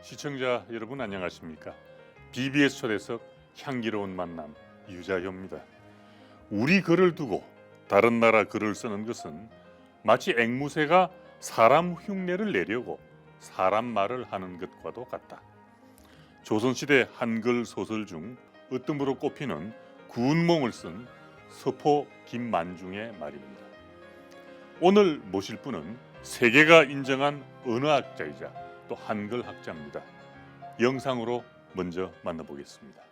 시청자 여러분 안녕하십니까? BBS 초대석 향기로운 만남 유자효입니다. 우리 글을 두고 다른 나라 글을 쓰는 것은 마치 앵무새가 사람 흉내를 내려고 사람 말을 하는 것과도 같다. 조선시대 한글 소설 중 으뜸으로 꼽히는 구운몽을 쓴 서포 김만중의 말입니다. 오늘 모실 분은 세계가 인정한 언어학자이자 또 한글학자입니다. 영상으로 먼저 만나보겠습니다.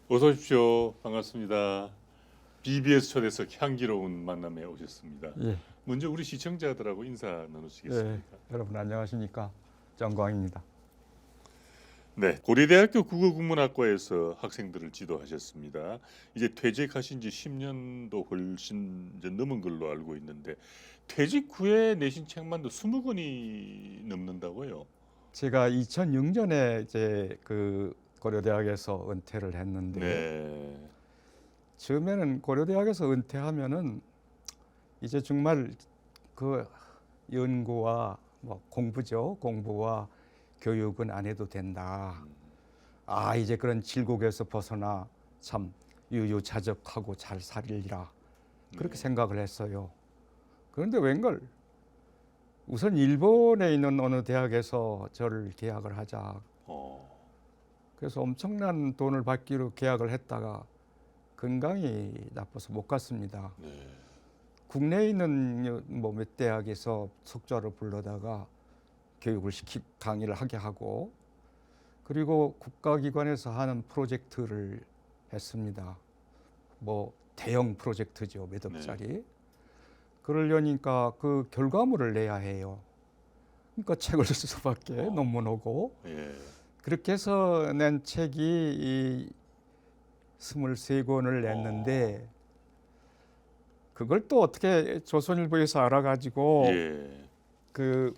어서 오십시오. 반갑습니다. BBS 초대석 향기로운 만남에 오셨습니다. 예, 먼저 우리 시청자들하고 인사 나누시겠습니까? 여러분 안녕하십니까? 정광입니다. 네, 고려대학교 국어국문학과에서 학생들을 지도하셨습니다. 이제 퇴직하신 지 10년도 훨씬 이제 넘은 걸로 알고 있는데 퇴직 후에 내신 책만도 20권이 넘는다고요? 제가 2006년에 이제 그 고려대학에서 은퇴를 했는데 네. 처음에는 고려대학에서 은퇴하면은 이제 정말 그 연구와 뭐 공부와 교육은 안 해도 된다. 아, 이제 그런 질곡에서 벗어나 참 유유자적하고 잘 살리라. 그렇게 생각을 했어요. 그런데 웬걸 우선 일본에 있는 어느 대학에서 저를 계약을 하자. 그래서 엄청난 돈을 받기로 계약을 했다가 건강이 나빠서 못 갔습니다. 네. 국내에 있는 뭐 몇 대학에서 석좌를 불러다가 교육을 강의를 하게 하고 그리고 국가기관에서 하는 프로젝트를 했습니다. 뭐 대형 프로젝트죠. 몇 억짜리. 네. 그러려니까 그 결과물을 내야 해요. 그러니까 책을 쓸 수밖에 논문하고 예. 그렇게 해서 낸 책이 이 23권을 냈는데 그걸 또 어떻게 조선일보에서 알아가지고 예. 그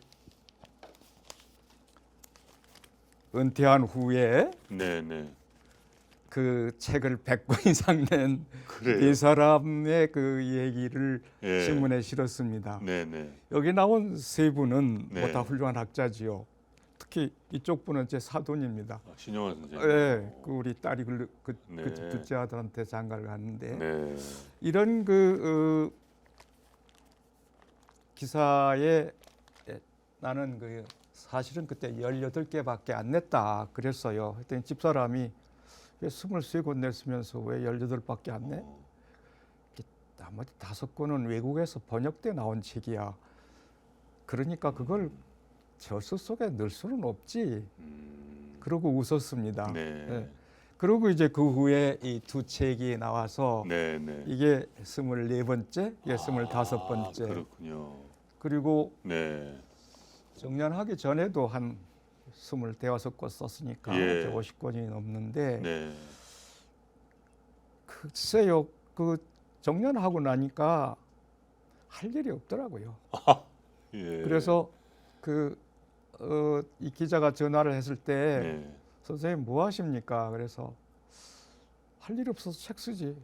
은퇴한 후에 네네. 그 책을 100권 이상 낸 그래요. 네 사람의 그 얘기를 예. 신문에 실었습니다. 네네. 여기 나온 세 분은 네. 뭐 다 훌륭한 학자지요. 특히 이쪽 분은 제 사돈입니다. 신영환 선생님. 예, 그 우리 딸이 네. 그 둘째 아들한테 장가를 갔는데 네. 이런 그 기사에 나는 그 사실은 그때 18개밖에 안 냈다 그랬어요. 그랬더니 집사람이 왜 23권 냈으면서 왜 18밖에 안 내? 나머지 5권은 외국에서 번역돼 나온 책이야. 그러니까 그걸 저서 속에 넣을 수는 없지. 그러고 웃었습니다. 네. 네. 그리고 이제 그 후에 이 두 책이 나와서 네네. 이게 24번째, 이게 25번째. 그렇군요. 그리고 네. 정년하기 전에도 한 25권 썼으니까 예. 이제 50권이 넘는데 네. 글쎄요, 그 정년하고 나니까 할 일이 없더라고요. 예. 그래서 이 기자가 전화를 했을 때 네. 선생님 뭐 하십니까? 그래서 할 일 없어서 책 쓰지.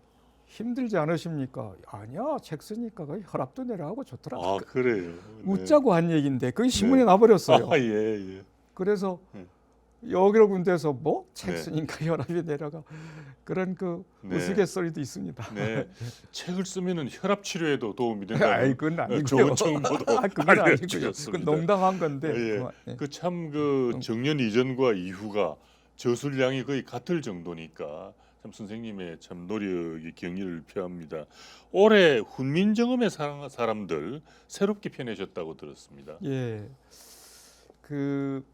힘들지 않으십니까? 아니야, 책 쓰니까 거의 혈압도 내려가고 좋더라. 아 그래요. 웃자고 한 얘기인데 그게 신문에 네. 나버렸어요. 아, 예, 예. 그래서 네. 여러 군데서 뭐 책 네. 쓰니까 혈압이 내려가 그런 그 네. 우스갯소리도 있습니다. 네. 책을 쓰면은 혈압 치료에도 도움이 아이, 된다는 그건 아니고요. 좋은 정보도 그건 아니고요. 알려주셨습니다. 그건 농담한 건데. 예. 예. 그 참 그 정년 이전과 이후가 저술량이 거의 같을 정도니까 참 선생님의 참 노력이 경의를 표합니다. 올해 훈민정음의 사람들 새롭게 펴내셨다고 들었습니다. 예. 그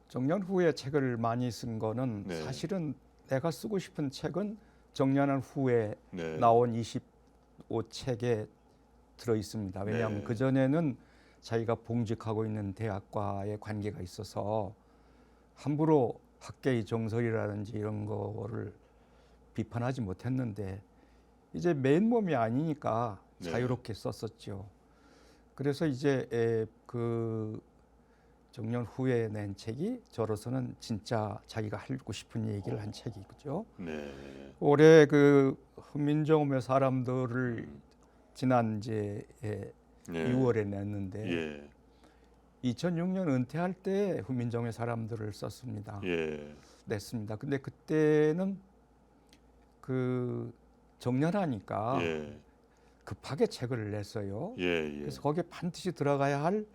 정년 후에 책을 많이 쓴 거는 네. 사실은 내가 쓰고 싶은 책은 정년한 후에 네. 나온 25책에 들어 있습니다. 왜냐하면 네. 그 전에는 자기가 봉직하고 있는 대학과의 관계가 있어서 함부로 학계의 정설이라든지 이런 거를 비판하지 못했는데 이제 맨몸이 아니니까 네. 자유롭게 썼었죠. 그래서 이제 그 정년 후에 낸 책이 저로서는 진짜 자기가 하고 싶은 얘기를 한 책이죠. 네. 올해 그 훈민정음의 사람들을 음. 지난 이제 네. 6월에 냈는데 예. 2006년 은퇴할 때 훈민정음의 사람들을 썼습니다. 예. 냈습니다. 근데 그때는 그 정년하니까 예. 급하게 책을 냈어요. 예. 예. 그래서 거기에 반드시 들어가야 할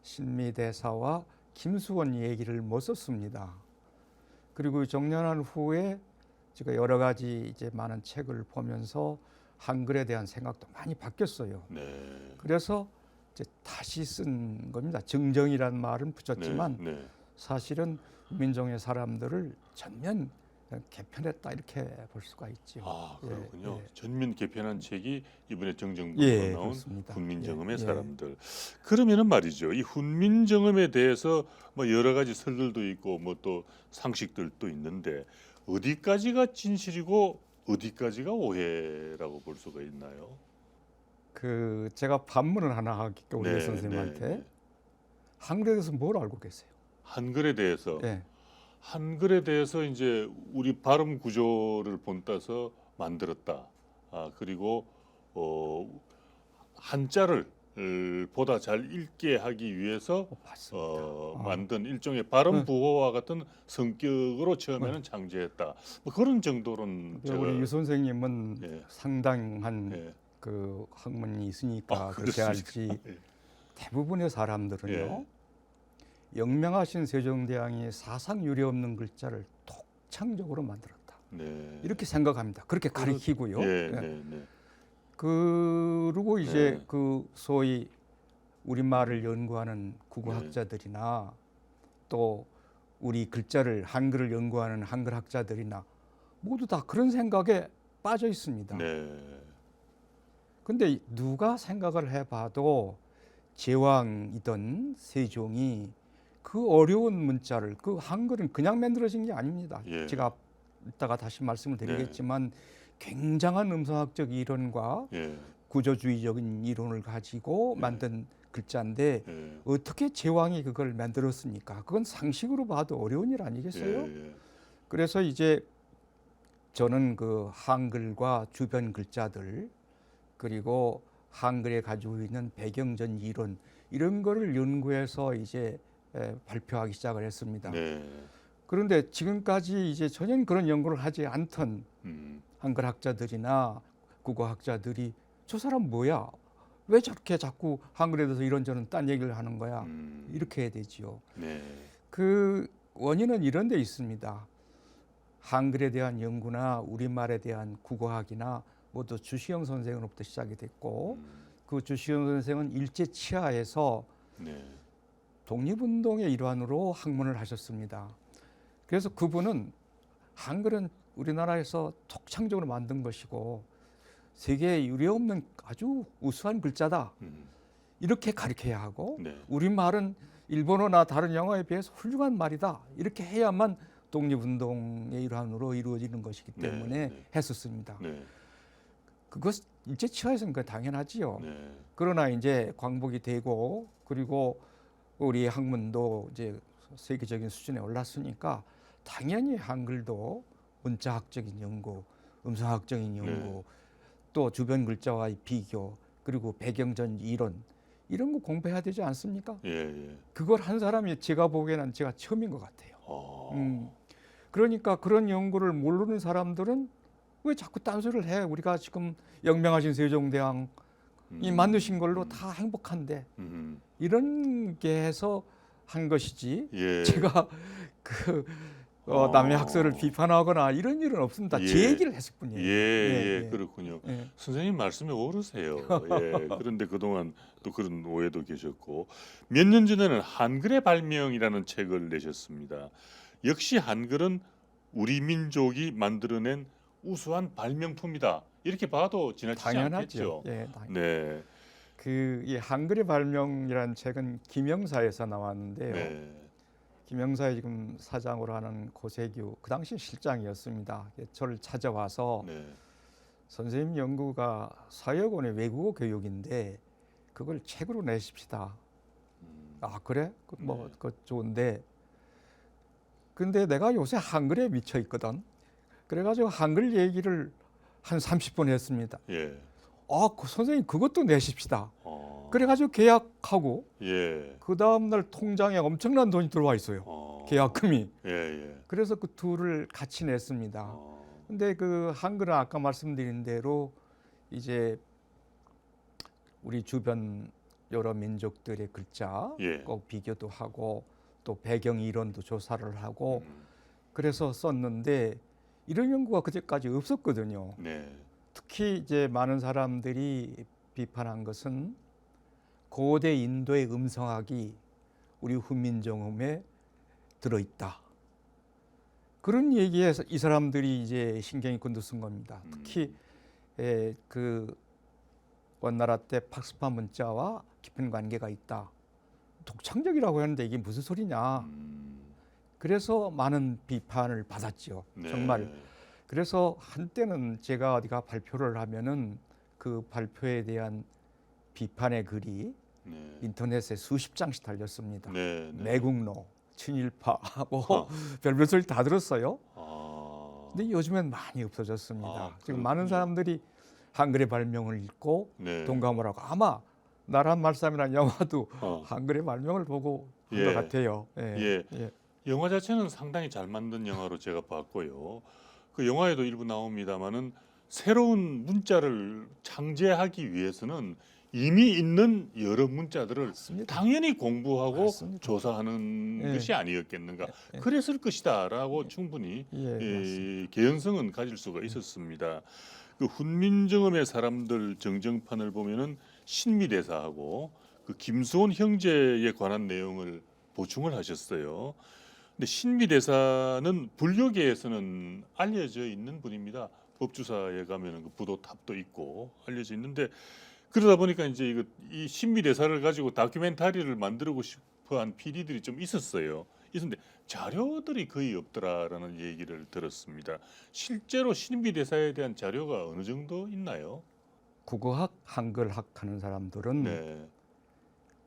신미대사와 김수원 얘기를 못 썼습니다. 그리고 정년한 후에 제가 여러 가지 이제 많은 책을 보면서 한글에 대한 생각도 많이 바뀌었어요. 네. 그래서 이제 다시 쓴 겁니다. 정정이란 말은 붙였지만 네. 네. 사실은 민정의 사람들을 전면 개편했다 이렇게 볼 수가 있죠. 아, 예, 그렇군요. 예. 전면 개편한 책이 이번에 정정부로 예, 나온 그렇습니다. 훈민정음의 예, 예. 사람들. 그러면은 말이죠. 이 훈민정음에 대해서 뭐 여러 가지 설들도 있고 뭐 또 상식들도 있는데 어디까지가 진실이고 어디까지가 오해라고 볼 수가 있나요? 그 제가 반문을 하나 할게요 우리 선생님한테. 네. 한글에 대해서 뭘 알고 계세요? 한글에 대해서 예. 한글에 대해서 이제 우리 발음 구조를 본따서 만들었다. 아, 그리고 한자를 보다 잘 읽게 하기 위해서 맞습니다. 만든 일종의 발음 네. 부호와 같은 성격으로 처음에는 창제했다. 뭐 그런 정도로는 제가 우리 유 선생님은 예. 상당한 예. 그 학문이 있으니까 그렇게 그렇습니까? 알지. 예. 대부분의 사람들은요. 예. 영명하신 세종대왕이 사상 유례 없는 글자를 독창적으로 만들었다. 네. 이렇게 생각합니다. 그렇게 가리키고요. 예, 예. 네, 네. 그리고 이제 네. 그 소위 우리말을 연구하는 국어학자들이나 또 우리 글자를 한글을 연구하는 한글학자들이나 모두 다 그런 생각에 빠져 있습니다. 네. 근데 누가 생각을 해봐도 제왕이던 세종이 그 어려운 문자를 그 한글은 그냥 만들어진 게 아닙니다. 예. 제가 이따가 다시 말씀을 드리겠지만 굉장한 음성학적 이론과 예. 구조주의적인 이론을 가지고 예. 만든 글자인데 예. 어떻게 제왕이 그걸 만들었습니까? 그건 상식으로 봐도 어려운 일 아니겠어요? 예. 그래서 이제 저는 그 한글과 주변 글자들 그리고 한글에 가지고 있는 배경전 이론 이런 거를 연구해서 이제 발표하기 시작을 했습니다. 네. 그런데 지금까지 이제 전혀 그런 연구를 하지 않던 음. 한글학자들이나 국어학자들이 저 사람 뭐야? 왜 저렇게 자꾸 한글에 대해서 이런저런 딴 얘기를 하는 거야? 이렇게 해야 되지요. 네. 그 원인은 이런 데 있습니다. 한글에 대한 연구나 우리말에 대한 국어학이나 모두 주시영 선생으로부터 시작이 됐고 그 주시영 선생은 일제 치하에서 네. 독립운동의 일환으로 학문을 하셨습니다. 그래서 그분은 한글은 우리나라에서 독창적으로 만든 것이고 세계에 유례없는 아주 우수한 글자다. 이렇게 가르쳐야 하고 네. 우리말은 일본어나 다른 영어에 비해서 훌륭한 말이다. 이렇게 해야만 독립운동의 일환으로 이루어지는 것이기 때문에 네. 했었습니다. 네. 그것 일제 치하에서는 그 당연하지요. 네. 그러나 이제 광복이 되고 그리고 우리 학문도 이제 세계적인 수준에 올랐으니까 당연히 한글도 문자학적인 연구, 음성학적인 연구, 네. 또 주변 글자와의 비교, 그리고 배경전 이론 이런 거 공부해야 되지 않습니까? 예. 예. 그걸 한 사람이 제가 보기에는 제가 처음인 것 같아요. 어. 그러니까 그런 연구를 모르는 사람들은 왜 자꾸 딴소리를 해? 우리가 지금 영명하신 세종대왕이 만드신 걸로 다 행복한데 이런 게 해서 한 것이지. 예. 제가 그 남의 학설을 비판하거나 이런 일은 없습니다. 예. 제 얘기를 했을 뿐이에요. 예. 그렇군요. 예. 선생님 말씀에 오르세요. 예. 그런데 그동안 또 그런 오해도 계셨고 몇 년 전에는 한글의 발명이라는 책을 내셨습니다. 역시 한글은 우리 민족이 만들어낸 우수한 발명품이다. 이렇게 봐도 지나치지 당연하죠. 않겠죠. 예, 네, 이 한글의 발명이라는 책은 김영사에서 나왔는데요. 네, 김영사의 지금 사장으로 하는 고세규 그 당시 실장이었습니다. 저를 찾아와서 네, 선생님 연구가 사역원의 외국어 교육인데 그걸 책으로 내십시다. 아 그래? 네. 그 좋은데 근데 내가 요새 한글에 미쳐 있거든. 그래가지고 한글 얘기를 한 30분 했습니다. 예, 선생님 그것도 내십시다. 어, 그래가지고 계약하고 예, 그 다음날 통장에 엄청난 돈이 들어와 있어요. 계약금이. 예, 예, 그래서 그 둘을 같이 냈습니다. 어, 근데 그 한글은 아까 말씀드린 대로 이제 우리 주변 여러 민족들의 글자 예, 꼭 비교도 하고 또 배경 이론도 조사를 하고 음, 그래서 썼는데 이런 연구가 그때까지 없었거든요. 네, 특히 이제 많은 사람들이 비판한 것은 고대 인도의 음성학이 우리 훈민정음에 들어있다. 그런 얘기에 이 사람들이 이제 신경이 곤두선 겁니다. 특히 그 원나라 때 팍스파 문자와 깊은 관계가 있다. 독창적이라고 하는데 이게 무슨 소리냐. 그래서 많은 비판을 받았죠. 네, 정말. 그래서 한때는 제가 어디가 발표를 하면은 그 발표에 대한 비판의 글이 네, 인터넷에 수십 장씩 달렸습니다. 네, 네. 매국노, 친일파, 뭐 아. 별별 소리 다 들었어요. 아, 근데 요즘엔 많이 없어졌습니다. 아, 지금 많은 그렇군요. 사람들이 한글의 발명을 읽고 네, 동감을 하고 아마 나란 말씀이라는 영화도 어, 한글의 발명을 보고 한 예. 것 같아요. 예. 영화 자체는 상당히 잘 만든 영화로 제가 봤고요. 그 영화에도 일부 나옵니다만은 새로운 문자를 창제하기 위해서는 이미 있는 여러 문자들을 맞습니다. 당연히 공부하고 맞습니다. 조사하는 예. 것이 아니었겠는가. 예. 그랬을 것이다라고 충분히 맞습니다. 개연성은 가질 수가 있었습니다. 그 훈민정음의 사람들 정정판을 보면은 신미대사하고 그 김수원 형제에 관한 내용을 보충을 하셨어요. 근데 신미대사는 불교계에서는 알려져 있는 분입니다. 법주사에 가면은 그 부도탑도 있고 알려져 있는데 그러다 보니까 이제 이 신미대사를 가지고 다큐멘터리를 만들고 싶어한 PD들이 좀 있었어요. 있었는데 자료들이 거의 없더라라는 얘기를 들었습니다. 실제로 신미대사에 대한 자료가 어느 정도 있나요? 국어학, 한글학 하는 사람들은 네,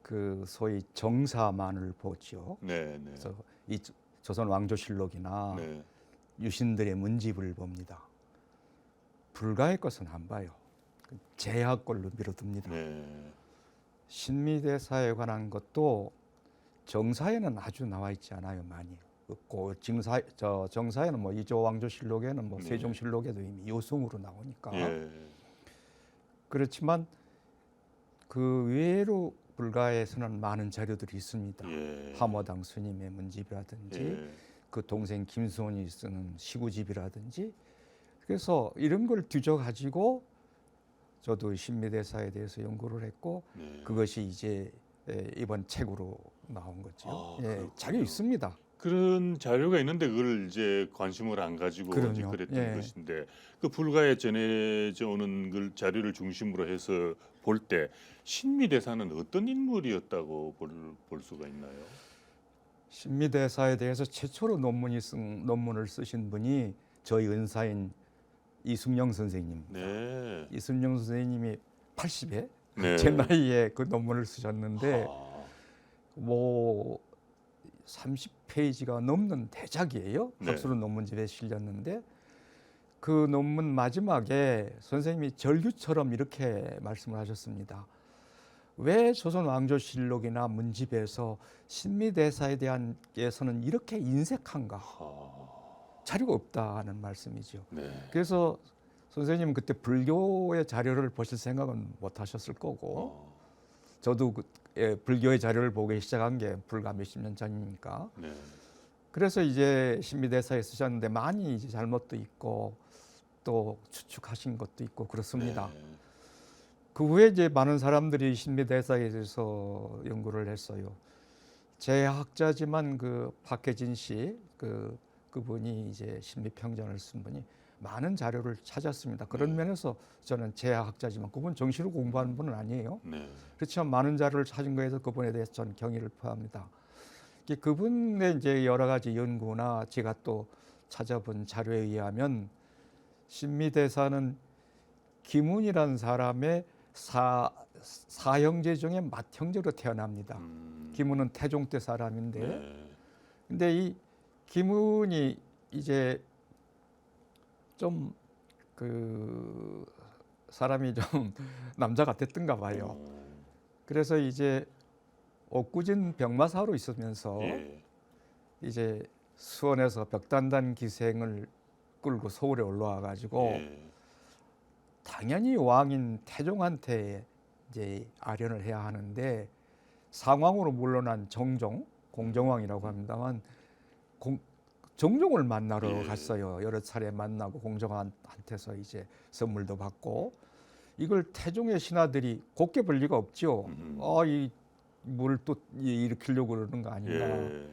그 소위 정사만을 보죠. 네, 네, 그래서 이 조선 왕조실록이나 네, 유신들의 문집을 봅니다. 불가의 것은 안 봐요. 제학걸로 밀어둡니다. 네, 신미대사에 관한 것도 정사에는 아주 나와 있지 않아요. 많이 없고 정사에는 뭐 이조 왕조실록에는 뭐 네. 세종실록에도 이미 요승으로 나오니까 예, 그렇지만 그 외로 불가에서는 많은 자료들이 있습니다. 예, 화모당 스님의 문집이라든지 예, 그 동생 김수원이 쓰는 시구집이라든지 그래서 이런 걸 뒤져 가지고 저도 신미대사에 대해서 연구를 했고 네. 그것이 이제 이번 책으로 나온 거죠. 아, 예, 그렇군요. 자료 있습니다. 그런 자료가 있는데 그걸 이제 관심을 안 가지고 이제 그럼요. 그랬던 예. 것인데 그 불가에 전해져 오는 그 자료를 중심으로 해서 볼 때 신미대사는 어떤 인물이었다고 볼 수가 있나요? 신미대사에 대해서 최초로 논문을 쓰신 분이 저희 은사인 이순영 선생님입니다. 네, 이순영 선생님이 80에 네. 제 나이에 그 논문을 쓰셨는데 아, 뭐 30페이지가 넘는 대작이에요. 네. 학술은 논문집에 실렸는데 그 논문 마지막에 선생님이 절규처럼 이렇게 말씀을 하셨습니다. 왜 조선 왕조실록이나 문집에서 신미대사에 대한 에서는 이렇게 인색한가? 자료가 없다는 말씀이죠. 네. 그래서 선생님은 그때 불교의 자료를 보실 생각은 못 하셨을 거고 저도 불교의 자료를 보기 시작한 게 불과 몇십 년 전이니까 네. 그래서 이제 신미대사에 쓰셨는데 많이 이제 잘못도 있고 또 추측하신 것도 있고 그렇습니다. 네. 그 후에 이제 많은 사람들이 신미대사에 대해서 연구를 했어요. 제 학자지만 그 박혜진 씨 그분이 이제 신미평전을 쓴 분이 많은 자료를 찾았습니다. 그런 네. 면에서 저는 제야학자지만 그분 정시로 공부하는 분은 아니에요. 네. 그렇지만 많은 자료를 찾은 거에서 그분에 대해서 저는 경의를 표합니다. 그분의 이제 여러 가지 연구나 제가 또 찾아본 자료에 의하면 신미대사는 김운이라는 사람의 사형제 중에 맏형제로 태어납니다. 김운은 태종 때 사람인데, 네. 근데 이 김운이 이제 좀 그 사람이 좀 남자 같았던가 봐요. 그래서 이제 옥구진 병마사로 있으면서 예. 이제 수원에서 벽단단 기생을 끌고 서울에 올라와 가지고 예. 당연히 왕인 태종한테 이제 아련을 해야 하는데 상왕으로 물러난 정종, 공정왕이라고 합니다만 정종을 만나러 예. 갔어요. 여러 차례 만나고 공정왕한테서 이제 선물도 받고 이걸 태종의 신하들이 곱게 볼 리가 없죠. 이 뭘 또 일으키려고 그러는 거 아닌가. 예.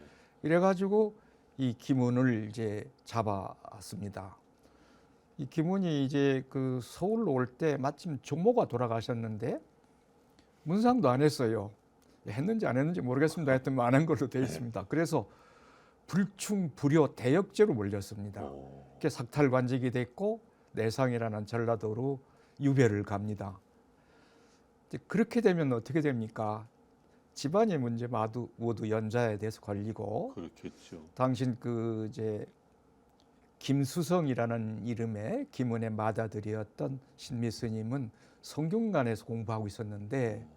이래가지고 이 김운을 이제 잡았습니다. 이 김운이 이제 그 서울로 올 때 마침 종모가 돌아가셨는데 문상도 안 했어요. 했는지 안 했는지 모르겠습니다. 하여튼 안 한 걸로 되어 있습니다. 그래서 불충 불효 대역죄로 몰렸습니다. 그게 삭탈관직이 됐고 내상이라는 전라도로 유배를 갑니다. 이제 그렇게 되면 어떻게 됩니까? 집안의 문제 모두 연자에 대해서 걸리고 그렇겠죠. 당신 그 이제 김수성이라는 이름의 김은의 맏아들이었던 신미 스님은 성균관에서 공부하고 있었는데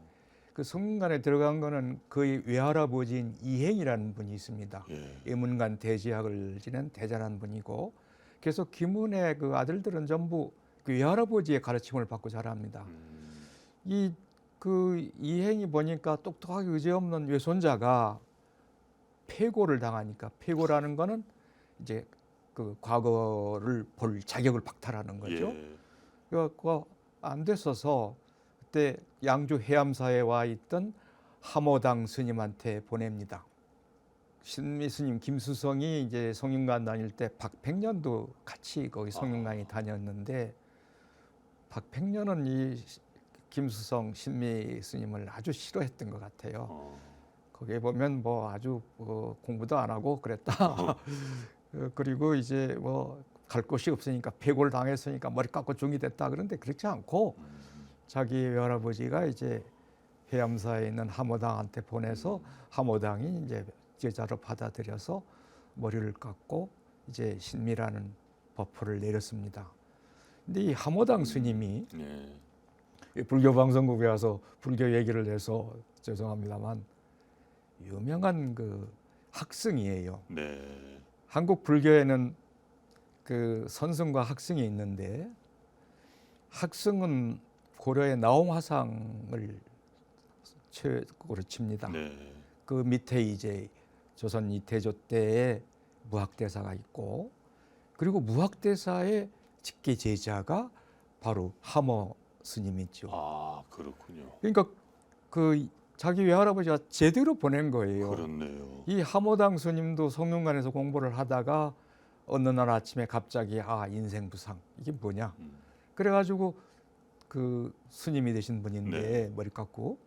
그 성균관에 들어간 거는 거의 외할아버지인 이행이라는 분이 있습니다. 예. 예문관 대지학을 지낸 대단한 분이고 그래서 김은의 그 아들들은 전부 그 외할아버지의 가르침을 받고 자랍니다. 이 그 이행이 보니까 똑똑하게 의지없는 외손자가 폐고를 당하니까 폐고라는 거는 이제 그 과거를 볼 자격을 박탈하는 거죠. 예. 그래서 안 됐어서 그때 양주 해암사에 와 있던 함호당 스님한테 보냅니다. 신미 스님 김수성이 이제 성균관 다닐 때 박팽년도 같이 거기 성균관에 다녔는데 박팽년은 이 김수성 신미 스님을 아주 싫어했던 것 같아요. 거기에 보면 뭐 아주 공부도 안 하고 그랬다. 그리고 이제 뭐 갈 곳이 없으니까 폐고를 당했으니까 머리 깎고 중이 됐다. 그런데 그렇지 않고 자기 외할아버지가 이제 해암사에 있는 함호당한테 보내서 함호당이 이제 제자로 받아들여서 머리를 깎고 이제 신미라는 법포를 내렸습니다. 근데 이 함호당 스님이 불교 방송국에 와서 불교 얘기를 해서 죄송합니다만 유명한 그 학승이에요. 네. 한국 불교에는 그 선승과 학승이 있는데 학승은 고려의 나홍화상을 최고로 칩니다. 네. 그 밑에 이제 조선 이태조 때의 무학대사가 있고 그리고 무학대사의 직계 제자가 바로 함호 스님이죠. 아, 그렇군요. 그러니까 그 자기 외할아버지가 제대로 보낸 거예요. 그렇네요. 이 함호당 스님도 성균관에서 공부를 하다가 어느 날 아침에 갑자기 인생 부상 이게 뭐냐? 그래가지고 그 스님이 되신 분인데 네. 머리 깎고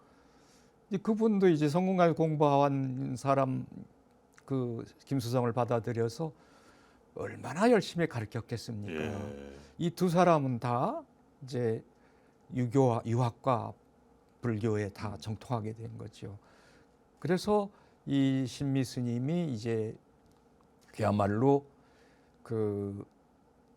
그분도 이제 성균관에 공부한 사람 그 김수성을 받아들여서 얼마나 열심히 가르쳤겠습니까? 예. 이 두 사람은 다 이제 유학과 불교에 다 정통하게 된 거죠. 그래서 이 신미 스님이 이제 그야말로 그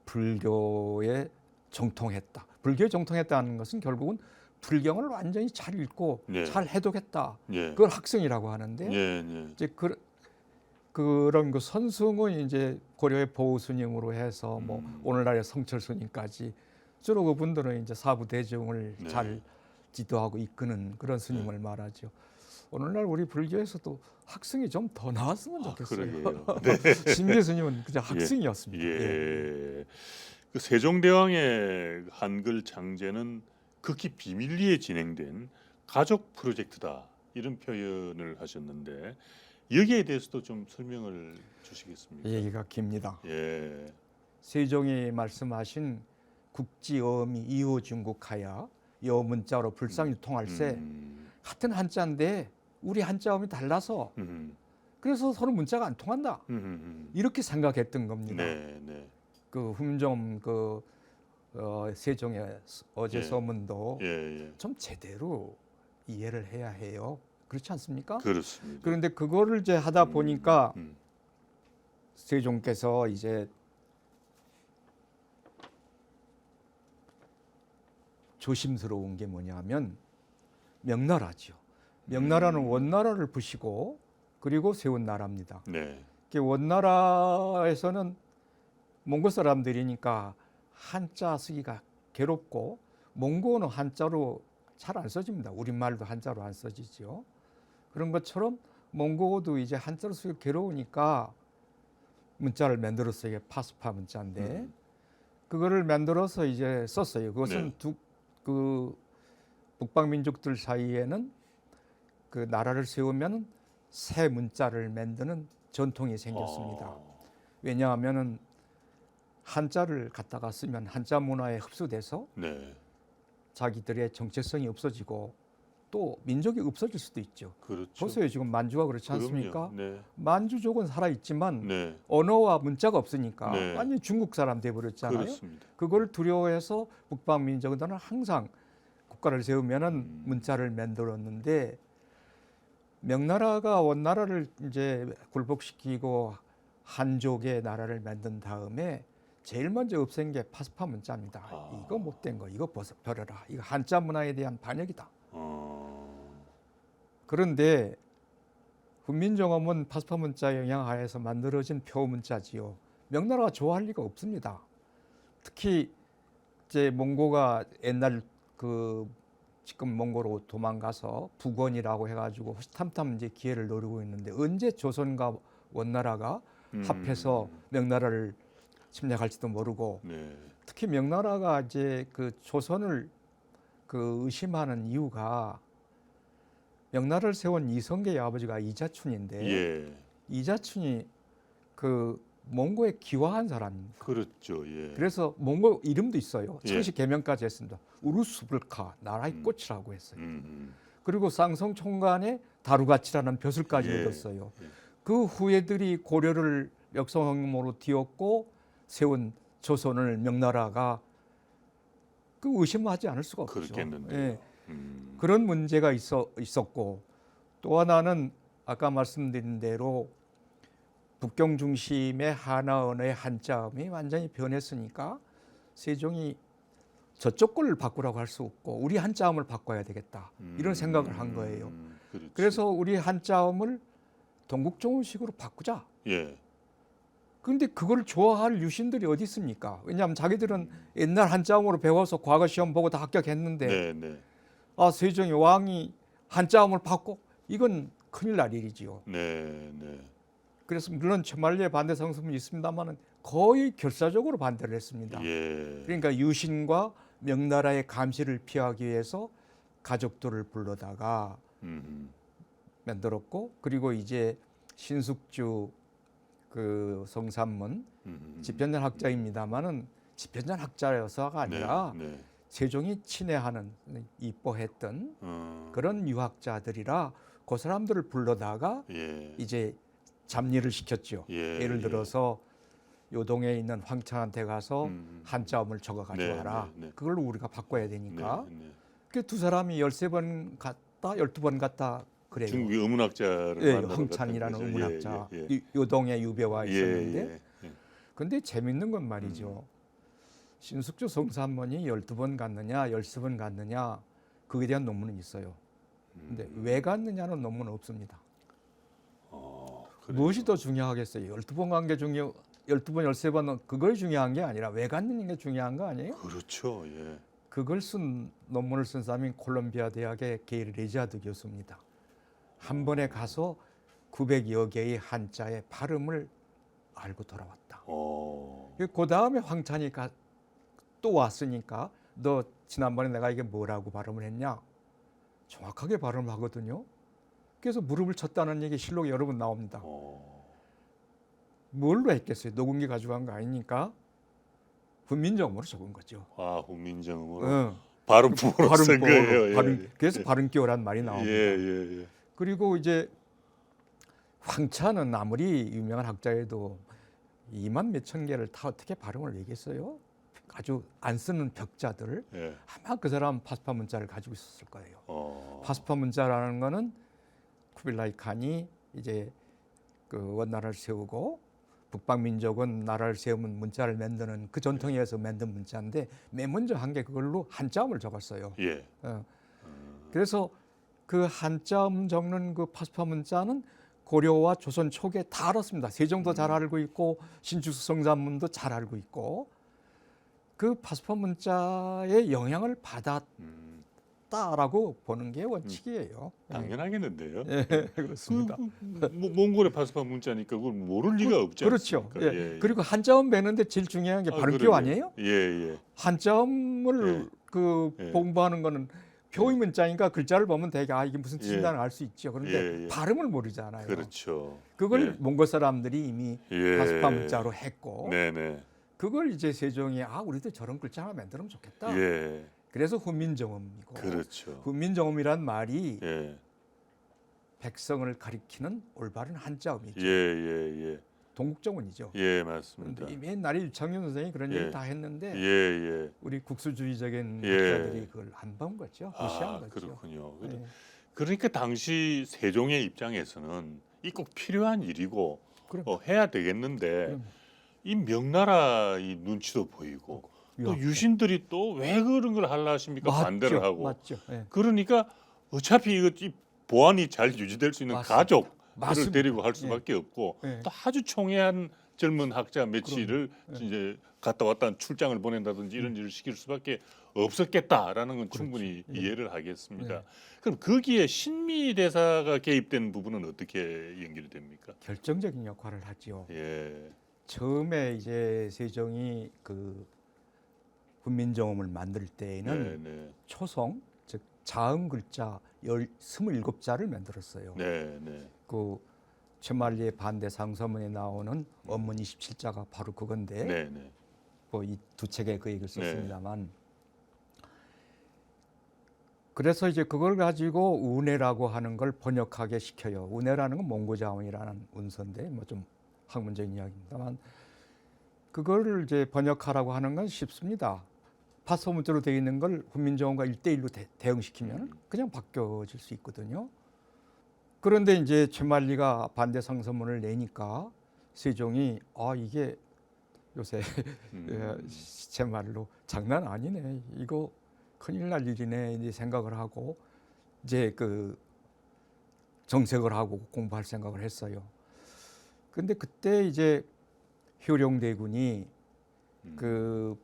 불교에 정통했다. 불교에 정통했다는 것은 결국은 불경을 완전히 잘 읽고 네. 잘 해독했다. 예. 그걸 학승이라고 하는데 예. 이제 그런 그 선승은 이제 고려의 보우 스님으로 해서 뭐 오늘날의 성철 스님까지 주로 그분들은 이제 사부 대중을 네. 잘 지도하고 이끄는 그런 스님을 말하죠. 오늘날 우리 불교에서도 학승이 좀 더 나왔으면 좋겠어요. 그러게요. 네. 신미 스님은 그냥 학승이었습니다. 예. 그 세종대왕의 한글 창제는 극히 비밀리에 진행된 가족 프로젝트다 이런 표현을 하셨는데 여기에 대해서도 좀 설명을 주시겠습니까? 얘기가 깁니다. 예. 세종이 말씀하신 국지어음이 이호중국하여 여문자로 불상유통할세 같은 한자인데 우리 한자음이 달라서 그래서 서로 문자가 안 통한다. 이렇게 생각했던 겁니다. 네, 네. 그 훈좀 세종의 어제 예. 서문도 예, 예. 좀 제대로 이해를 해야 해요. 그렇지 않습니까? 그렇습니다. 그런데 그거를 이제 하다 보니까 음. 세종께서 이제 조심스러운 게 뭐냐면 명나라죠. 명나라는 원나라를 부시고 그리고 세운 나라입니다. 네. 원나라에서는 몽고 사람들이니까 한자 쓰기가 괴롭고 몽고는 한자로 잘 안 써집니다. 우리말도 한자로 안 써지죠. 그런 것처럼 몽고도 이제 한자로 쓰기 괴로우니까 문자를 만들어서 이게 파스파 문자인데 그거를 만들어서 이제 썼어요. 그것은 네. 그 북방 민족들 사이에는 그 나라를 세우면 새 문자를 만드는 전통이 생겼습니다. 왜냐하면은 한자를 갖다가 쓰면 한자 문화에 흡수돼서 네. 자기들의 정체성이 없어지고 또 민족이 없어질 수도 있죠. 그렇죠. 보세요, 지금 만주가 그렇지 그럼요. 않습니까? 네. 만주족은 살아 있지만 네. 언어와 문자가 없으니까 네. 완전 중국 사람 돼 버렸잖아요. 그렇습니다. 그걸 두려워해서 북방 민족들은 항상 국가를 세우면은 문자를 만들었는데 명나라가 원나라를 이제 굴복시키고 한족의 나라를 만든 다음에 제일 먼저 없앤 게 파스파 문자입니다. 이거 못된 거, 이거 버려라. 이거 한자 문화에 대한 반역이다. 그런데 훈민정음은 파스파 문자 영향하에서 만들어진 표 문자지요. 명나라가 좋아할 리가 없습니다. 특히 이제 몽고가 옛날 그 지금 몽고로 도망가서 북원이라고 해가지고 호시탐탐 이제 기회를 노리고 있는데 언제 조선과 원나라가 합해서 명나라를 침략할지도 모르고 네. 특히 명나라가 이제 그 조선을 그 의심하는 이유가 명나라를 세운 이성계의 아버지가 이자춘인데 예. 이자춘이 그 몽고에 기화한 사람입니다. 그렇죠. 예. 그래서 몽고 이름도 있어요. 예. 청시 개명까지 했습니다. 우루스불카 나라의 꽃이라고 했어요. 음. 그리고 쌍성 총관에 다루가치라는 벼슬까지 예. 얻었어요. 예. 그 후예들이 고려를 역성으로 뒤엎고 세운 조선을 명나라가 그 의심하지 않을 수가 없죠. 그렇겠는데요. 예. 그런 문제가 있었고 또 하나는 아까 말씀드린 대로 북경 중심의 하나 언어의 한자음이 완전히 변했으니까 세종이 저쪽 걸 바꾸라고 할 수 없고 우리 한자음을 바꿔야 되겠다 이런 생각을 한 거예요. 그렇지. 그래서 우리 한자음을 동국종훈식으로 바꾸자. 예. 그런데 그걸 좋아할 유신들이 어디 있습니까? 왜냐하면 자기들은 옛날 한자음으로 배워서 과거 시험 보고 다 합격했는데 네, 네. 아 세종이 왕이 한자음을 바꿔 이건 큰일 날 일이지요. 네, 네. 그래서 물론 천만리의 반대 상승은 있습니다만은 거의 결사적으로 반대를 했습니다. 예. 그러니까 유신과 명나라의 감시를 피하기 위해서 가족들을 불러다가 만들었고 그리고 이제 신숙주 그 성산문 집현전 학자입니다만은 집현전 학자여서가 아니라 네, 네. 세종이 친애하는 이뻐했던 그런 유학자들이라 그 사람들을 불러다가 예. 이제 잡리를 시켰죠. 예, 예를 예. 들어서 요동에 있는 황창한테 가서 한자음을 적어 가져와라. 네, 네, 네. 그걸 우리가 바꿔야 되니까. 네, 네. 그 두 사람이 13번 갔다 12번 갔다 그래요. 중국의 의문학자를 예, 만나러 황찬이라는 갔던 거죠. 의문학자. 예, 예, 요동에 유배와 예. 있었는데 예, 예. 근데 재밌는 건 말이죠. 신숙주 성산문이 12번 갔느냐 13번 갔느냐 그에 대한 논문은 있어요. 근데 왜 갔느냐는 논문은 없습니다. 그래요. 무엇이 더 중요하겠어요? 12번 간 게 중요 12번 13번은 그걸 중요한 게 아니라 왜 갔느냐 게 중요한 거 아니에요? 그렇죠. 예. 그걸 쓴 논문을 쓴 사람이 콜롬비아 대학의 게일 리자드 교수입니다. 한 번에 가서 900여 개의 한자의 발음을 알고 돌아왔다. 그 다음에 황찬이가 또 왔으니까 너 지난번에 내가 이게 뭐라고 발음을 했냐? 정확하게 발음을 하거든요. 그래서 무릎을 쳤다는 얘기 실록에 여러 번 나옵니다. 뭘로 했겠어요? 녹음기 가져간 거 아니니까 훈민정음으로 적은 거죠. 아, 훈민정음으로 어, 발음법으로 쓴 거예요. 그래서 발음기호란 말이 나옵니다. 예. 그리고 이제 황차는 아무리 유명한 학자여도 2만 몇천 개를 다 어떻게 발음을 내겠어요? 아주 안 쓰는 벽자들 예. 아마 그 사람 파스파 문자를 가지고 있었을 거예요. 어. 파스파 문자라는 거는 쿠빌라이 칸이 이제 그 원나라를 세우고 북방 민족은 나라를 세우면 문자를 만드는 그 전통에 의해서 만든 문자인데 맨 먼저 한 게 그걸로 한자음을 적었어요. 예. 그래서 그 한자음 적는 그 파스파 문자는 고려와 조선 초기에 다 알았습니다. 세종도 잘 알고 있고 신주수 성산문도 잘 알고 있고 그 파스파 문자의 영향을 받았다라고 보는 게 원칙이에요. 당연하겠는데요. 예, 그렇습니다. 몽골의 파스파 문자니까 그걸 모를 리가 없지 그렇죠. 않습니까? 예. 그리고 한자음 배는데 제일 중요한 게 발음기호 아니에요? 예. 한자음을 예. 공부하는 거는 표의 문자니까 글자를 보면 되게 이게 무슨 뜻인지는 알 수 있죠. 그런데 예. 발음을 모르잖아요. 그렇죠. 그걸 예. 몽골 사람들이 이미 파스파 문자로 했고 네네. 그걸 이제 세종이 우리도 저런 글자 하나 만들면 좋겠다. 예. 그래서 훈민정음이고 그렇죠. 훈민정음이란 말이 예. 백성을 가리키는 올바른 한자음이죠. 예. 동국정음이죠. 예, 맞습니다. 그런데 옛날에 유창균 선생이 그런 예. 얘기 다 했는데 예. 우리 국수주의적인 예. 학자들이 그걸 안 본 거죠. 무시한 거죠. 그렇군요. 예. 그러니까 당시 세종의 입장에서는 이 꼭 필요한 일이고 그럼. 해야 되겠는데 그럼. 이 명나라 이 눈치도 보이고 또 유학. 유신들이 또 왜 그런 걸 하려 하십니까? 반대를 하고. 맞죠. 예. 그러니까 어차피 이 보안이 잘 유지될 수 있는 맞습니다. 가족을 맞습니다. 데리고 할 수밖에 없고 예. 또 아주 총애한 젊은 학자 며칠을 예. 이제 갔다 왔다 출장을 보낸다든지 이런 일을 시킬 수밖에 없었겠다라는 건 그렇죠. 충분히 예. 이해를 하겠습니다. 예. 그럼 거기에 신미 대사가 개입된 부분은 어떻게 연결이 됩니까? 결정적인 역할을 하지요. 예. 처음에 이제 세종이 그 훈민정음을 만들 때에는 네. 초성 즉 자음 글자 27자를 만들었어요. 네. 그 최만리의 반대 상서문에 나오는 원문 27자가 바로 그건데 네. 뭐 이 두 책에 그 얘기를 네. 썼습니다만 그래서 이제 그걸 가지고 운해라고 하는 걸 번역하게 시켜요. 운해라는 건 몽고자원이라는 운서인데 뭐 좀 학문적인 이야기입니다만 그거를 이제 번역하라고 하는 건 쉽습니다. 파스포 문자로 되어 있는 걸 훈민정음과 1대1로 대응시키면 그냥 바뀌어질 수 있거든요. 그런데 이제 최만리가 반대 상서문을 내니까 세종이 이게 요새 제 말로 장난 아니네. 이거 큰일 날 일이네. 이제 생각을 하고 이제 그 정색을 하고 공부할 생각을 했어요. 근데 그때 이제 효령대군이 그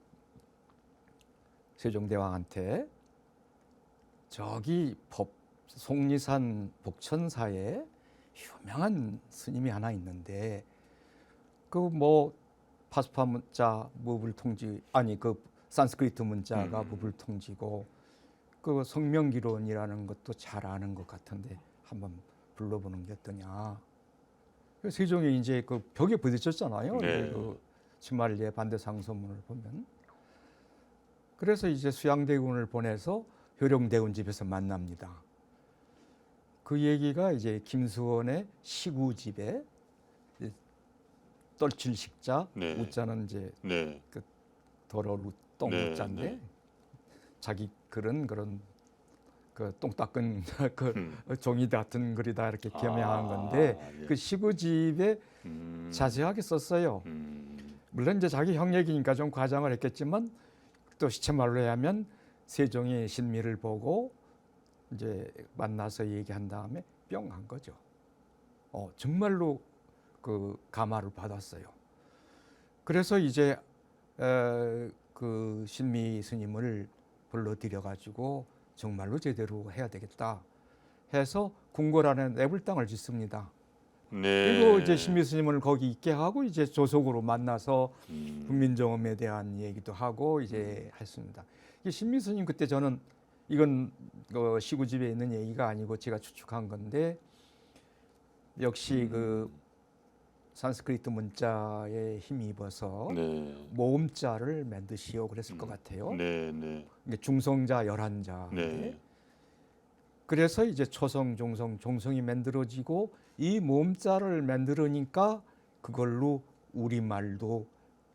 세종대왕한테 저기 속리산 복천사에 유명한 스님이 하나 있는데 그 뭐 파스파 문자 무불통지 그 산스크리트 문자가 무불통지고 그 성명기론이라는 것도 잘 아는 것 같은데 한번 불러보는 게 어떠냐. 그래서 세종이 이제 그 벽에 부딪혔잖아요. 네. 그 치말리의 반대 상서문을 보면. 그래서 이제 수양대군을 보내서 효령대군 집에서 만납니다. 그 얘기가 이제 김수원의 시구집에 떨칠식자 네. 우자는 이제 네. 더러루 똥우자인데 네. 자기 글은 그런 그 똥 닦은 그 종이 같은 글이다 이렇게 겸양한 건데 예. 그 시구집에 자세하게 썼어요. 물론 이제 자기 형 얘기니까 좀 과장을 했겠지만 또 시체말로 하면 세종이 신미를 보고 이제 만나서 얘기한 다음에 뿅 한 거죠. 정말로 그 감화를 받았어요. 그래서 이제 그 신미 스님을 불러들여 가지고 정말로 제대로 해야 되겠다 해서 궁궐안에 애불당을 짓습니다. 네. 그리고 이제 신미 스님을 거기 있게 하고 이제 조속으로 만나서 훈민정음에 대한 얘기도 하고 이제 했습니다. 이 신미 스님 그때 저는 이건 그 시구집에 있는 얘기가 아니고 제가 추측한 건데 역시 그 산스크리트 문자에 힘입어서 네. 모음자를 만드시오 그랬을 것 같아요. 네, 네. 이게 중성자 11자. 네. 그래서 이제 초성, 중성, 종성이 만들어지고 이 모음자를 만들으니까 그걸로 우리말도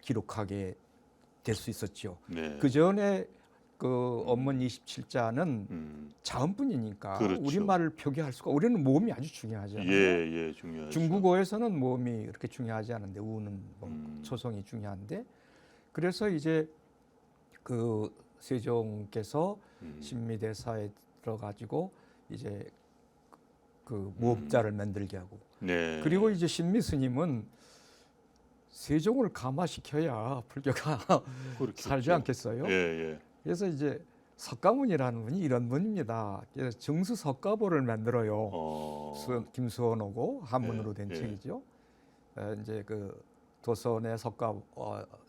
기록하게 될 수 있었죠. 네. 그 전에 그 원문 27자는 자음뿐이니까 그렇죠. 우리말을 표기할 수가. 우리는 모음이 아주 중요하잖아요. 예, 중요하죠. 중국어에서는 모음이 그렇게 중요하지 않은데 우는 뭐 초성이 중요한데 그래서 이제 그 세종께서 신미대사에 들어가지고 이제 그 모음자를 만들게 하고 네. 그리고 이제 신미 스님은 세종을 감화시켜야 불교가 그렇겠죠. 살지 않겠어요? 예, 예. 그래서 이제 석가모니라는 분이 이런 분입니다. 그래서 정수 석가보를 만들어요. 김수원하고 한문으로 된 예. 책이죠. 이제 그 도선의 석가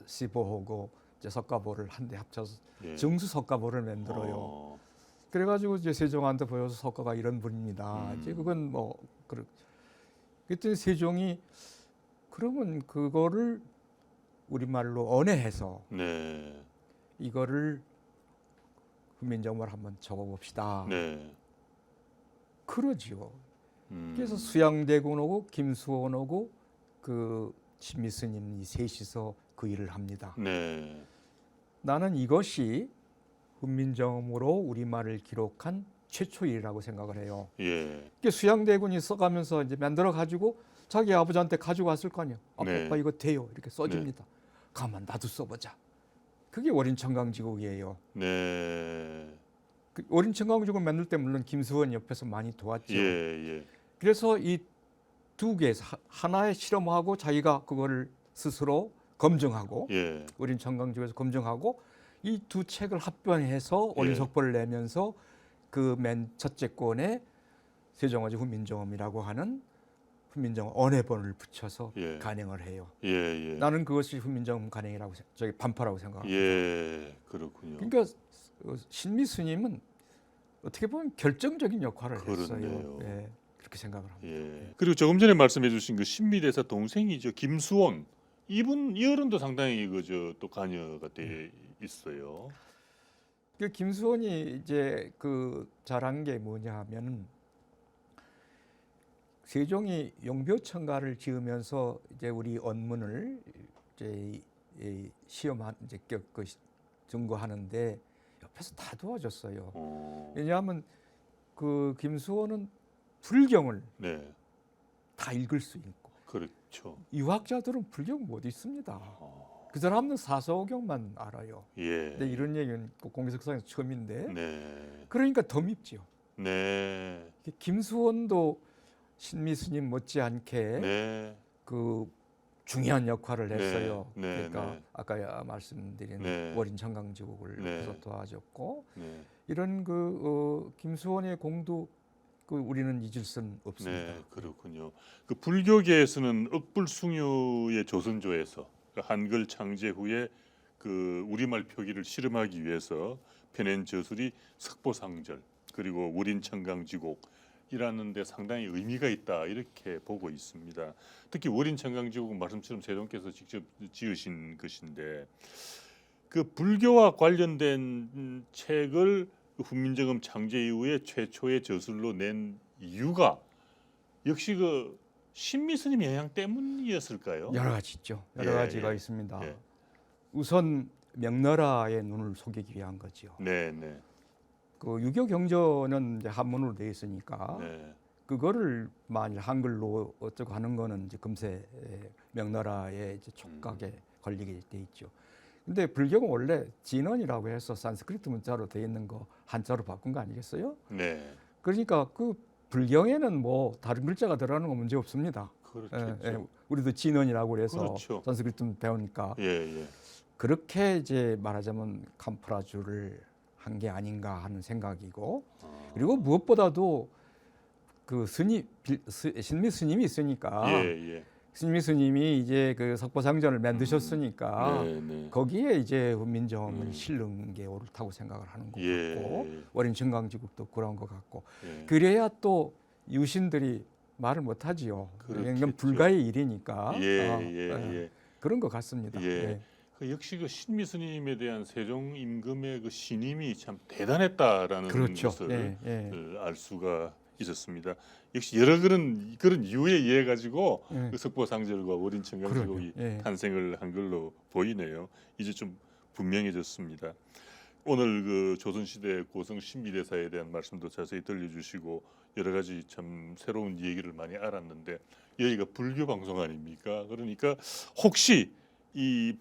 시보하고 이제 석가보를 한데 합쳐서 예. 정수 석가보를 만들어요. 그래가지고 이제 세종한테 보여서 석가가 이런 분입니다. 이제 그건 뭐 그랬더니 세종이 그러면 그거를 우리말로 언해해서 네. 이거를 훈민정음을 한번 적어봅시다. 네. 그러지요. 그래서 수양대군하고 김수원하고 그 신미스님이 셋이서 그 일을 합니다. 네. 나는 이것이 훈민정음으로 우리말을 기록한 최초 일이라고 생각을 해요. 예. 수양대군이 써가면서 이제 만들어 가지고 자기 아버지한테 가지고 왔을 거 아니에요. 네. 아빠 이거 돼요. 이렇게 써줍니다. 가만 나도 써보자. 그게 월인청강지국이에요. 네. 그 월인청강지국 만들 때 물론 김수원 옆에서 많이 도왔죠. 예. 그래서 이 두 개, 하나의 실험하고 자기가 그거를 스스로 검증하고 예. 월인청강지국에서 검증하고 이 두 책을 합변해서 월인석보를 내면서 그 맨 첫째 권에 세종어지 훈민정음이라고 하는 훈민정음 언해본을 붙여서 간행을 해요. 예. 나는 그것이 훈민정음 간행이라고 저기 반파라고 생각합니다. 예. 그렇군요. 그러니까 신미 스님은 어떻게 보면 결정적인 역할을 그렇네요. 했어요. 예, 그렇게 생각을 합니다. 예. 그리고 조금 전에 말씀해주신 그 신미대사 동생이죠, 김수원. 이분 이 어른도 상당히 그저 또 관여가 돼 있어요. 그 김수원이 이제 그 잘한 게 뭐냐하면은 세종이 용묘천가를 지으면서 이제 우리 언문을 이제 시험한 이제 그 증거하는데 옆에서 다 도와줬어요. 왜냐하면 그 김수원은 불경을 네. 다 읽을 수 있고 그렇죠. 유학자들은 불경 못 읽습니다. 그 사람은 사서오경만 알아요. 예. 근데 이런 얘기는 공개석상에서 처음인데 네. 그러니까 더 밉지요. 네. 김수원도 신미 스님 못지않게 네. 그 중요한 역할을 했어요. 네. 그러니까 네. 아까 말씀드린 네. 월인청강지국을 네. 도와줬고 네. 이런 그 김수원의 공도 그 우리는 잊을 수는 없습니다. 네, 그렇군요. 그 불교계에서는 억불숭유의 조선조에서 그 한글 창제 후에 그 우리말 표기를 실험하기 위해서 펴낸 저술이 석보상절 그리고 월인청강지곡이라는 데 상당히 의미가 있다 이렇게 보고 있습니다. 특히 월인청강지곡은 말씀처럼 세종께서 직접 지으신 것인데 그 불교와 관련된 책을 훈민정음 창제 이후에 최초의 저술로 낸 이유가 역시 그 신미 스님 영향 때문이었을까요? 여러 가지 있죠. 여러 예, 가지가 예. 있습니다. 예. 우선 명나라의 눈을 속이기 위한 거죠. 네, 네, 그 유교 경전은 이제 한문으로 돼 있으니까 네, 그거를 만일 한글로 어쩌고 하는 거는 이제 금세 명나라의 이제 촉각에 걸리게 돼 있죠. 근데 불교는 원래 진언이라고 해서 산스크리트 문자로 돼 있는 거 한자로 바꾼 거 아니겠어요? 네. 그러니까 그 불경에는 뭐 다른 글자가 들어가는 건 문제 없습니다. 그렇겠죠. 우리도 진언이라고 그래서 그렇죠. 산스크리트 배우니까 예. 그렇게 이제 말하자면 캄프라주를 한 게 아닌가 하는 생각이고 그리고 무엇보다도 그 신미 스님이 있으니까 예. 신미 스님이 이제 그 석보상전을 만드셨으니까 네. 거기에 이제 훈민정음을 실는 게 옳다고 생각을 하는 것 예. 같고 월인청강지국도 그런 것 같고 예. 그래야 또 유신들이 말을 못하지요. 그렇겠죠. 이건 불가의 일이니까 예. 그런 것 같습니다. 예. 예. 그 역시 그 신미스님에 대한 세종 임금의 그 신임이 참 대단했다라는 그렇죠. 것을 예. 알 수가 있었습니다. 역시 여러 그런 이유에 의해 가지고 예. 그 석보상절과 어린 청강제국이 그러게요. 예. 탄생을 한 걸로 보이네요. 이제 좀 분명해졌습니다. 오늘 그 조선시대 고성 신비대사에 대한 말씀도 자세히 들려주시고 여러 가지 참 새로운 얘기를 많이 알았는데 여기가 불교 방송 아닙니까? 그러니까 혹시 이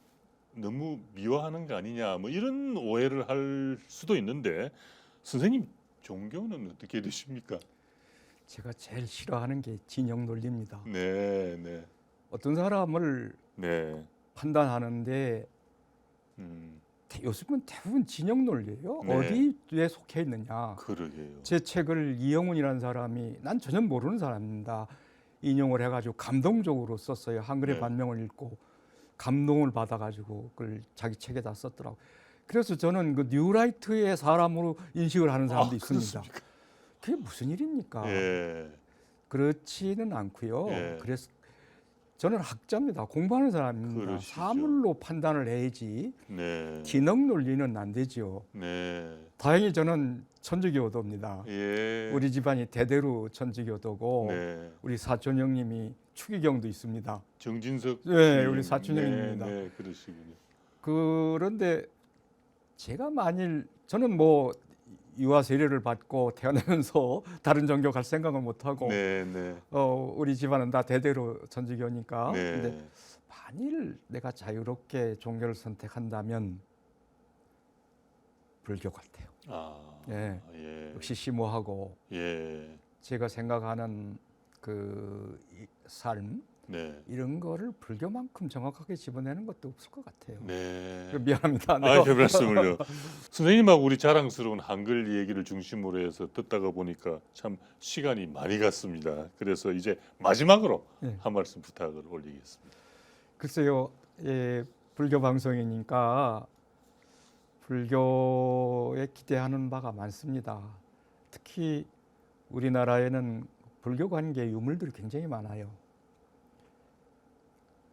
너무 미화하는 거 아니냐 뭐 이런 오해를 할 수도 있는데 선생님 종교는 어떻게 되십니까? 제가 제일 싫어하는 게 진영 논리입니다. 네. 어떤 사람을 네. 판단하는데 음, 요즘은 대부분 진영 논리예요. 네. 어디에 속해 있느냐. 그러게요. 제 책을 이영훈이라는 사람이 난 전혀 모르는 사람입니다. 인용을 해가지고 감동적으로 썼어요. 한글의 네. 반명을 읽고 감동을 받아가지고 그걸 자기 책에다 썼더라고. 그래서 저는 그 뉴라이트의 사람으로 인식을 하는 사람도 있습니다. 그렇습니까? 그게 무슨 일입니까? 예. 그렇지는 않고요. 예. 그래서 저는 학자입니다. 공부하는 사람입니다. 그러시죠. 사물로 판단을 해야지 네. 진영 논리는 안 되지요. 네. 다행히 저는 천주교도입니다. 예. 우리 집안이 대대로 천주교도고 네. 우리 사촌 형님이 추기경도 있습니다. 정진석 네, 주임. 우리 사촌 형님입니다. 네, 그러시군요. 그런데 제가 만일 저는 뭐 유아 세례를 받고 태어나면서 다른 종교 갈 생각은 못 하고 네. 우리 집안은 다 대대로 천주교니까. 네. 근데 만일 내가 자유롭게 종교를 선택한다면 불교 같아요. 예. 예. 역시 심오하고 예. 제가 생각하는 그 삶 네. 이런 거를 불교만큼 정확하게 집어내는 것도 없을 것 같아요. 네. 미안합니다. 아, 별 말씀을요. 선생님하고 우리 자랑스러운 한글 얘기를 중심으로 해서 듣다가 보니까 참 시간이 많이 갔습니다. 그래서 이제 마지막으로 네. 한 말씀 부탁을 올리겠습니다. 글쎄요, 불교 방송이니까 불교에 기대하는 바가 많습니다. 특히 우리나라에는 불교 관계 유물들이 굉장히 많아요.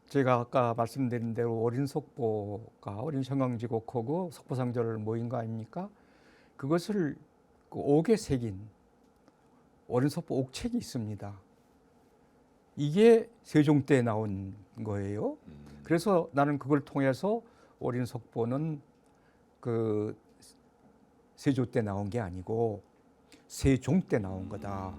제가 아까 말씀드린 대로 어린 속보가 어린 청강지곡하고 석보상절 모인 거 아닙니까? 그것을 그 옥에 새긴 어린 속보 옥책이 있습니다. 이게 세종 때 나온 거예요. 그래서 나는 그걸 통해서 어린 속보는 그 세조 때 나온 게 아니고 세종 때 나온 거다.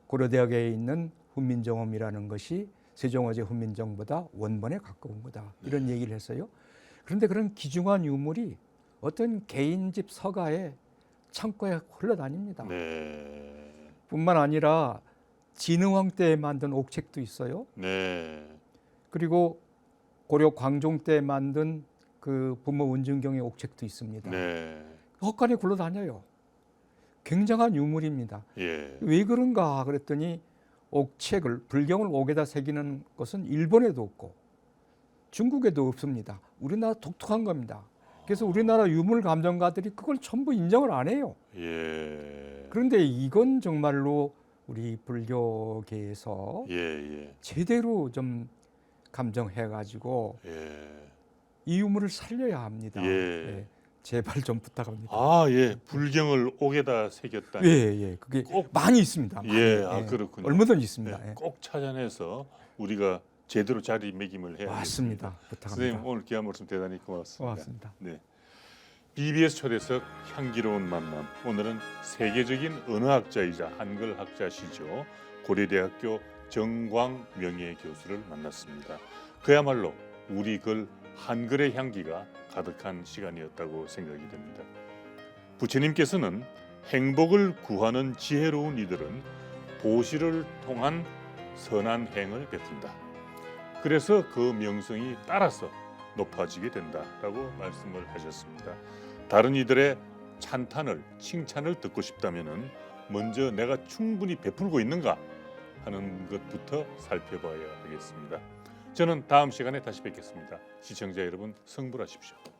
고려대학에 있는 훈민정음이라는 것이 세종어제 훈민정보다 원본에 가까운 거다. 이런 얘기를 했어요. 그런데 그런 귀중한 유물이 어떤 개인 집 서가에 창고에 흘러다닙니다. 네. 뿐만 아니라 진흥왕 때 만든 옥책도 있어요. 네. 그리고 고려 광종 때 만든 그 부모 운증경의 옥책도 있습니다. 네. 헛간에 굴러다녀요. 굉장한 유물입니다. 예. 왜 그런가 그랬더니 옥책을 불경을 옥에다 새기는 것은 일본에도 없고 중국에도 없습니다. 우리나라 독특한 겁니다. 그래서 우리나라 유물 감정가들이 그걸 전부 인정을 안 해요. 예. 그런데 이건 정말로 우리 불교계에서 예. 제대로 좀 감정해가지고 예. 이 유물을 살려야 합니다. 예. 제발 좀 부탁합니다. 아, 예. 불경을 옥에다 새겼다니. 예. 그게 꼭 많이 있습니다. 많이. 예. 그렇군요. 얼마든지 있습니다. 네, 예. 꼭 찾아내서 우리가 제대로 자리매김을 해야 맞습니다. 선생님 부탁합니다. 오늘 귀한 말씀 대단히 고맙습니다. 고맙습니다. 네. BBS 초대석 향기로운 만남. 오늘은 세계적인 언어학자이자 한글학자시죠. 고려대학교 정광 명예교수를 만났습니다. 그야말로 우리 글 한글의 향기가 가득한 시간이었다고 생각이 됩니다. 부처님께서는 행복을 구하는 지혜로운 이들은 보시를 통한 선한 행을 베푼다. 그래서 그 명성이 따라서 높아지게 된다라고 말씀을 하셨습니다. 다른 이들의 찬탄을 칭찬을 듣고 싶다면은 먼저 내가 충분히 베풀고 있는가 하는 것부터 살펴봐야 하겠습니다. 저는 다음 시간에 다시 뵙겠습니다. 시청자 여러분, 성불하십시오.